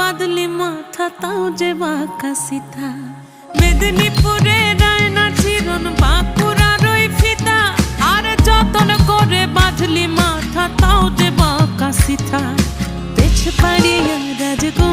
বাদলি মাথা তাও যে বাঁকা সিথা মেদিনীপুরে রায়না চিরন বাঁকুড়ার ওই ফিতা আর যতন করে বাঁধলি মাথা তাও যে বাঁকা সিথা পেছ পাড়িয়া রাজগো